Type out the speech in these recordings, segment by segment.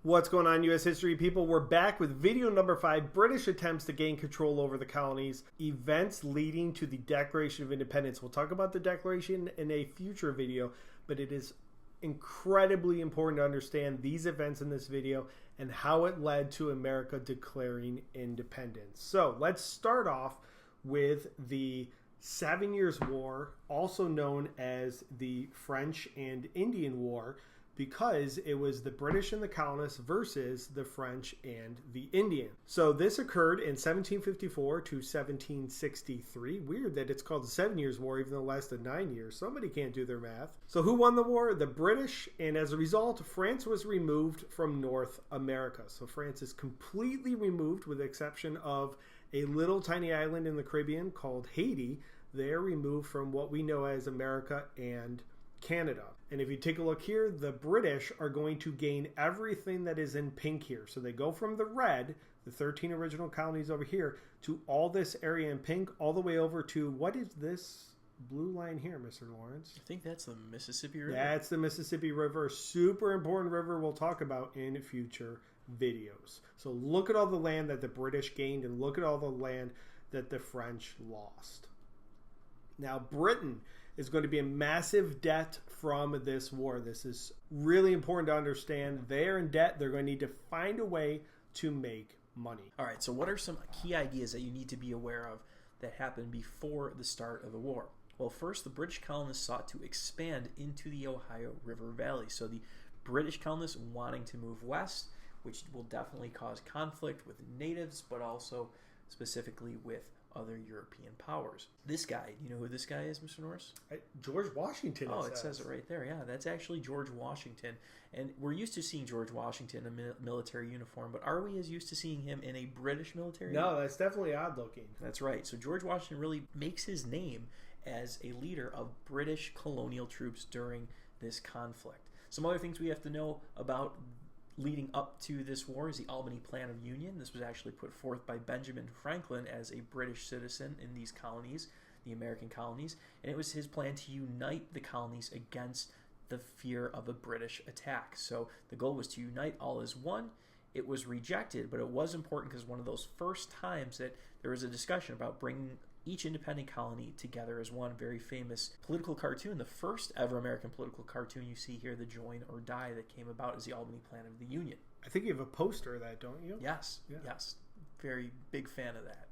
What's going on, U.S. history people? We're back with video number 5, British attempts to gain control over the colonies, events leading to the Declaration of Independence. We'll talk about the Declaration in a future video, but it is incredibly important to understand these events in this video and how it led to America declaring independence. So let's start off with the 7 Years' War, also known as the French and Indian War, because it was the British and the colonists versus the French and the Indian. So this occurred in 1754 to 1763. Weird that it's called the 7 Years' War, even though it lasted 9 years. Somebody can't do their math. So who won the war? The British, and as a result, France was removed from North America. So France is completely removed with the exception of a little tiny island in the Caribbean called Haiti. They're removed from what we know as America and Canada. And if you take a look here, the British are going to gain everything that is in pink here. So they go from the red, the 13 original colonies over here, to all this area in pink, all the way over to, what is this blue line here, Mr. Lawrence? I think that's the Mississippi River. That's the Mississippi River. Super important river we'll talk about in future videos. So look at all the land that the British gained and look at all the land that the French lost. Now, Britain is going to be in massive debt from this war. This is really important to understand. They're in debt. They're going to need to find a way to make money. All right, so what are some key ideas that you need to be aware of that happened before the start of the war? Well, first, the British colonists sought to expand into the Ohio River Valley. So the British colonists wanting to move west, which will definitely cause conflict with natives, but also specifically with other European powers. This guy, you know who this guy is, Mr. Norris? George Washington. Oh, it says it right there. Yeah, that's actually George Washington. And we're used to seeing George Washington in a military uniform, but are we as used to seeing him in a British military uniform? No, that's definitely odd looking. That's right. So George Washington really makes his name as a leader of British colonial troops during this conflict. Some other things we have to know about leading up to this war is the Albany Plan of Union. This was actually put forth by Benjamin Franklin as a British citizen in these colonies, the American colonies, and it was his plan to unite the colonies against the fear of a British attack. So the goal was to unite all as one. It was rejected, but it was important because one of those first times that there was a discussion about bringing each independent colony together as one. Very famous political cartoon, the first ever American political cartoon you see here, the Join or Die, that came about as the Albany Plan of the Union. I think you have a poster of that, don't you? Yes, yeah. Yes. Very big fan of that.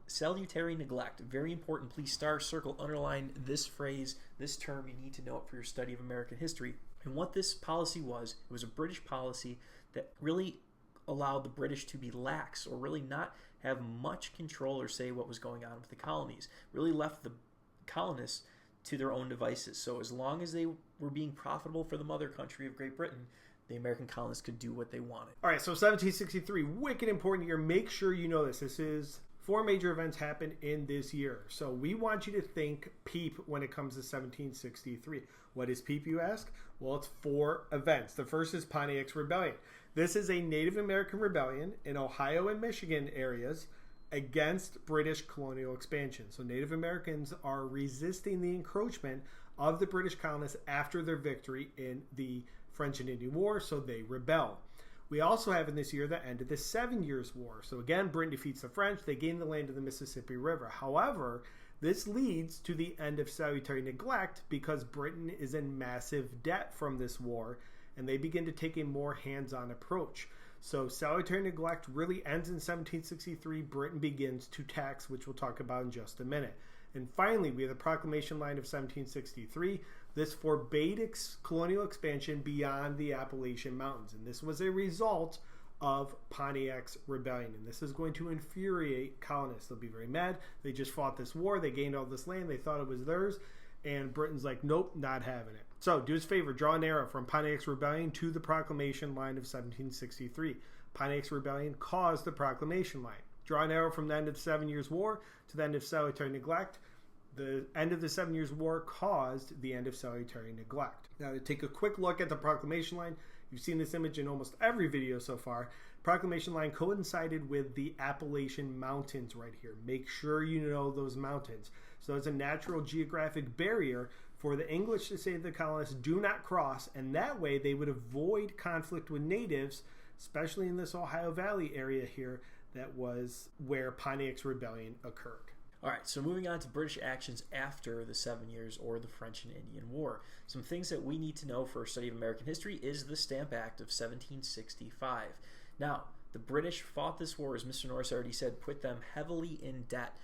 Salutary neglect, very important. Please star, circle, underline this phrase, this term. You need to know it for your study of American history. And what this policy was, it was a British policy that really allowed the British to be lax or really not have much control or say what was going on with the colonies. Really left the colonists to their own devices. So as long as they were being profitable for the mother country of Great Britain, the American colonists could do what they wanted. All right, so 1763, wicked important year. Make sure you know this. This is 4 major events happened in this year. So we want you to think PEEP when it comes to 1763. What is PEEP, you ask? Well, it's 4 events. The first is Pontiacs Rebellion. This is a Native American rebellion in Ohio and Michigan areas against British colonial expansion. So Native Americans are resisting the encroachment of the British colonists after their victory in the French and Indian War, so they rebel. We also have in this year the end of the 7 Years' War. So again, Britain defeats the French. They gain the land of the Mississippi River. However, this leads to the end of salutary neglect because Britain is in massive debt from this war, and they begin to take a more hands-on approach. So salutary neglect really ends in 1763. Britain begins to tax, which we'll talk about in just a minute. And finally, we have the Proclamation Line of 1763. This forbade colonial expansion beyond the Appalachian Mountains. And this was a result of Pontiac's Rebellion. And this is going to infuriate colonists. They'll be very mad. They just fought this war. They gained all this land. They thought it was theirs. And Britain's like, nope, not having it. So do us a favor, draw an arrow from Pontiac's Rebellion to the Proclamation Line of 1763. Pontiac's Rebellion caused the Proclamation Line. Draw an arrow from the end of the 7 Years' War to the end of salutary neglect. The end of the 7 Years' War caused the end of salutary neglect. Now to take a quick look at the Proclamation Line, you've seen this image in almost every video so far. Proclamation Line coincided with the Appalachian Mountains right here. Make sure you know those mountains. So it's a natural geographic barrier for the English to say to the colonists, do not cross, and that way they would avoid conflict with natives, especially in this Ohio Valley area here, that was where Pontiac's Rebellion occurred. All right, so moving on to British actions after the 7 Years or the French and Indian War. Some things that we need to know for a study of American history is the Stamp Act of 1765. Now, the British fought this war, as Mr. Norris already said, put them heavily in debt.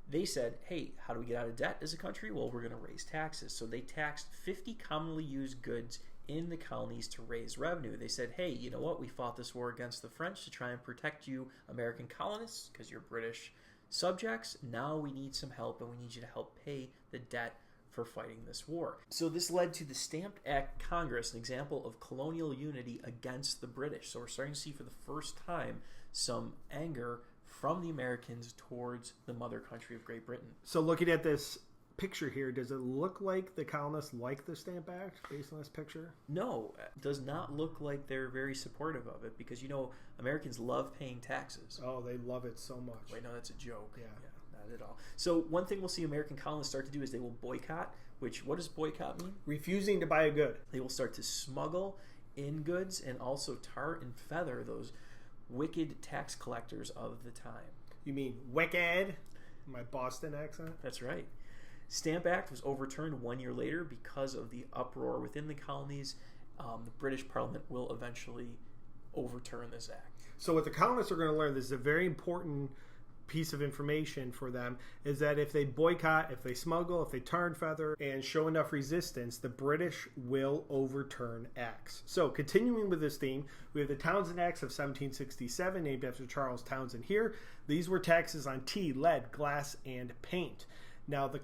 They said, hey, how do we get out of debt as a country? Well, we're going to raise taxes. So they taxed 50 commonly used goods in the colonies to raise revenue. They said, hey, you know what? We fought this war against the French to try and protect you, American colonists, because you're British subjects. Now we need some help, and we need you to help pay the debt for fighting this war. So this led to the Stamp Act Congress, an example of colonial unity against the British. So we're starting to see for the first time some anger from the Americans towards the mother country of Great Britain. So looking at this picture here, does it look like the colonists like the Stamp Act based on this picture? No, it does not look like they're very supportive of it, because, you know, Americans love paying taxes. Oh, they love it so much. Wait, no, that's a joke. Yeah. Not at all. So one thing we'll see American colonists start to do is they will boycott, which, what does boycott mean? Refusing to buy a good. They will start to smuggle in goods and also tar and feather those wicked tax collectors of the time. You mean wicked? My Boston accent? That's right. Stamp Act was overturned 1 year later because of the uproar within the colonies. The British Parliament will eventually overturn this act. So what the colonists are going to learn, this is a very important piece of information for them, is that if they boycott, if they smuggle, if they tar and feather, and show enough resistance, the British will overturn acts. So continuing with this theme, we have the Townshend Acts of 1767, named after Charles Townshend here. These were taxes on tea, lead, glass, and paint. Now, the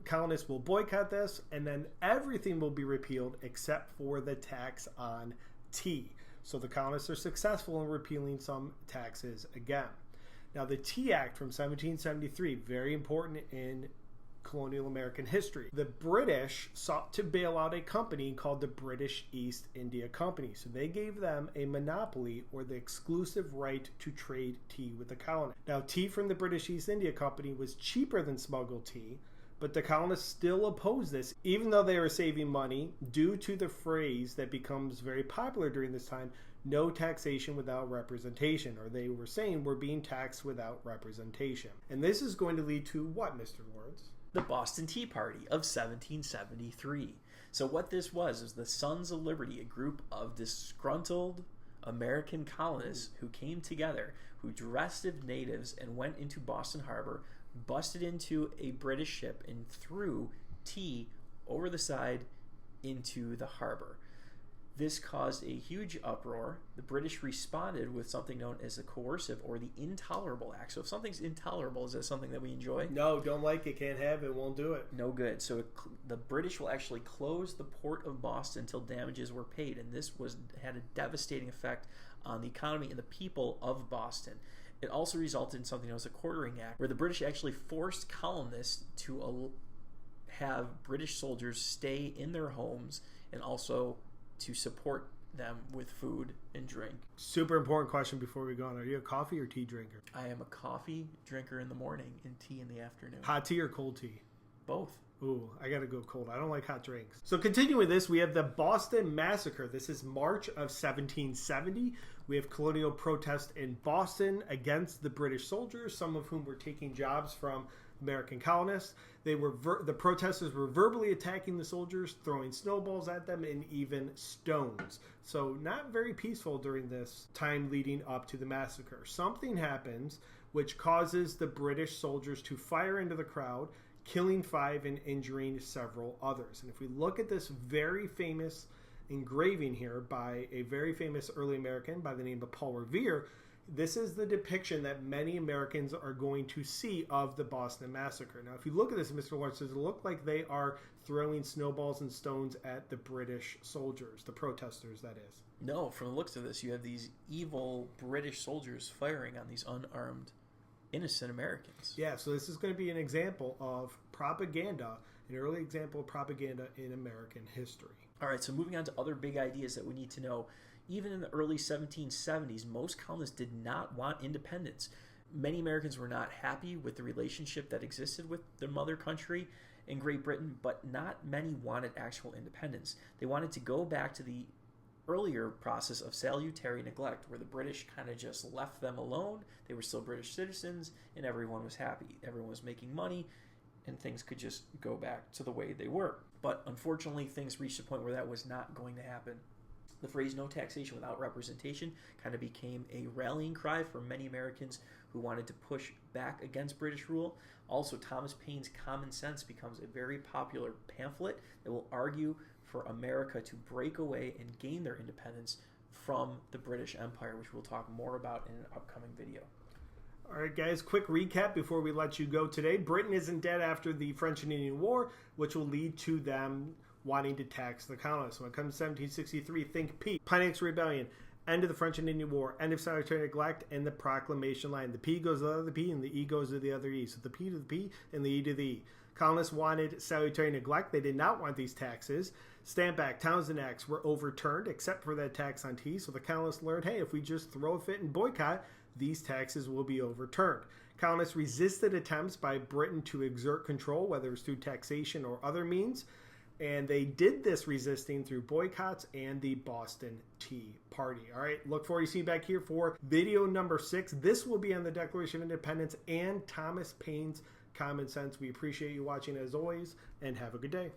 colonists will boycott this, and then everything will be repealed except for the tax on tea. So the colonists are successful in repealing some taxes again. Now, the Tea Act from 1773, very important in colonial American history. The British sought to bail out a company called the British East India Company. So they gave them a monopoly, or the exclusive right to trade tea with the colony. Now, tea from the British East India Company was cheaper than smuggled tea, but the colonists still opposed this, even though they were saving money, due to the phrase that becomes very popular during this time, no taxation without representation, or they were saying we're being taxed without representation. And this is going to lead to what, Mr. Lawrence? The Boston Tea Party of 1773. So what this was is the Sons of Liberty, a group of disgruntled American colonists who came together, who dressed as natives and went into Boston Harbor, busted into a British ship, and threw tea over the side into the harbor. This caused a huge uproar. The British responded with something known as the coercive or the intolerable act. So if something's intolerable, is that something that we enjoy? No, don't like it, can't have it, won't do it. No good. So the British will actually close the port of Boston until damages were paid, and this had a devastating effect on the economy and the people of Boston. It also resulted in something known as the Quartering Act, where the British actually forced colonists to have British soldiers stay in their homes and also to support them with food and drink. Super important question before we go on. Are you a coffee or tea drinker? I am a coffee drinker in the morning and tea in the afternoon. Hot tea or cold tea? Both. Ooh, I gotta go cold. I don't like hot drinks. So continuing with this, we have the Boston Massacre. This is March of 1770. We have colonial protest in Boston against the British soldiers, some of whom were taking jobs from American colonists. The protesters were verbally attacking the soldiers, throwing snowballs at them, and even stones. So not very peaceful during this time leading up to the massacre. Something happens which causes the British soldiers to fire into the crowd, killing 5 and injuring several others. And if we look at this very famous engraving here by a very famous early American by the name of Paul Revere, this is the depiction that many Americans are going to see of the Boston Massacre. Now, if you look at this, Mr. Lawrence, does it look like they are throwing snowballs and stones at the British soldiers, the protesters, that is? No, from the looks of this, you have these evil British soldiers firing on these unarmed, innocent Americans. Yeah, so this is going to be an example of propaganda, an early example of propaganda in American history. All right, so moving on to other big ideas that we need to know. Even in the early 1770s, most colonists did not want independence. Many Americans were not happy with the relationship that existed with their mother country, in Great Britain, but not many wanted actual independence. They wanted to go back to the earlier process of salutary neglect, where the British kind of just left them alone. They were still British citizens, and everyone was happy. Everyone was making money, and things could just go back to the way they were. But unfortunately, things reached a point where that was not going to happen. The phrase "no taxation without representation" kind of became a rallying cry for many Americans who wanted to push back against British rule. Also, Thomas Paine's Common Sense becomes a very popular pamphlet that will argue for America to break away and gain their independence from the British Empire, which we'll talk more about in an upcoming video. All right, guys, quick recap before we let you go today. Britain isn't dead after the French and Indian War, which will lead to them wanting to tax the colonists. When it comes to 1763, think P. Pontiacs Rebellion, end of the French and Indian War, end of salutary neglect, and the proclamation line. The P goes to the other P, and the E goes to the other E. So the P to the P, and the E to the E. Colonists wanted salutary neglect. They did not want these taxes. Stamp Act, Townshend Acts were overturned, except for that tax on tea. So the colonists learned, hey, if we just throw a fit and boycott, these taxes will be overturned. Colonists resisted attempts by Britain to exert control, whether it was through taxation or other means. And they did this resisting through boycotts and the Boston Tea Party. All right, look forward to seeing you back here for video number 6. This will be on the Declaration of Independence and Thomas Paine's Common Sense. We appreciate you watching as always, and have a good day.